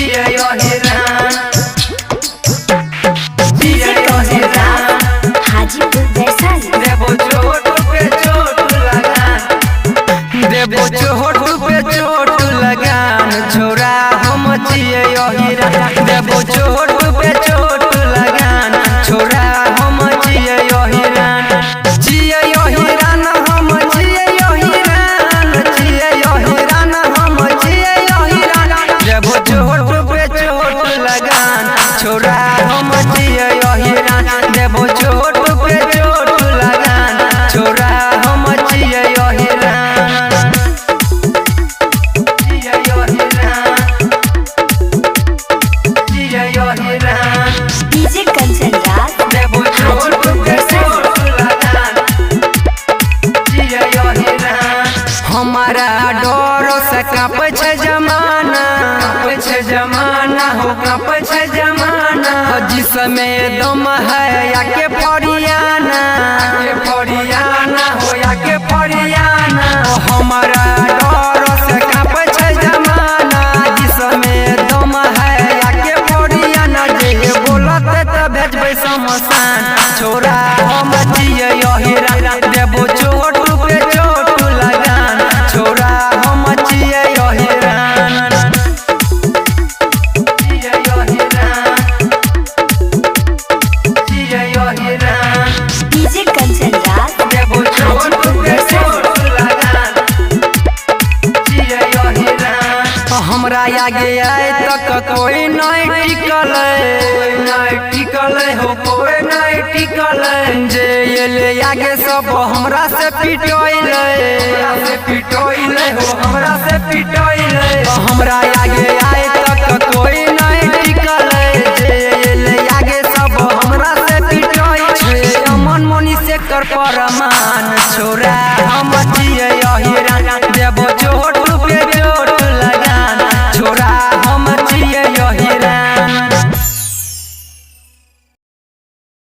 जिया यो हिरान जिया यो हिरान हाजीपुर वैशाली। देबो चोट पे चोट लगान देबो चोट पे चोट लगान छोरा हम जिया यो हिरान देबो चोट पे चोट लगान छोरा हम जिया यो हिरान जिया यो हिरान हम जिया यो हिरान जिया यो हिरान हम जिया यो हिरान देबो चोट पे चोट लगान छोरा हम जिया यो हिरान देबो चोट पे चोट लगान छोरा हम जिया यो हिरान जिया यो हिरान जिया यो हिरान डीजे कंचन राज देबो चोट पे चोट लगान जिया यो हिरान हमारा डर से कांपे छे जमाना हो कांपे छे जमाना जिसमें दम है याके फरियाना हो याके फरियाना हमारा डर से कांपे छे जमाना जिसमें दम है याके फरियाना जे बोलते त भेजबै शमशान छोरा हम जिया यो हिरान देबो चोट पे चोट लगान छोरा हम जिया यो हिरान जिया यो हिरान जिया यो हिरान डीजे कंचन राज देबो चोट पे चोट लगान जिया यो हिरान हमरा आगे आए तक कोई नहीं टिकल हो कोई नहीं टिकल जे एले आगे सब हमरा से पिटोइले हो हमरा से पिटोइले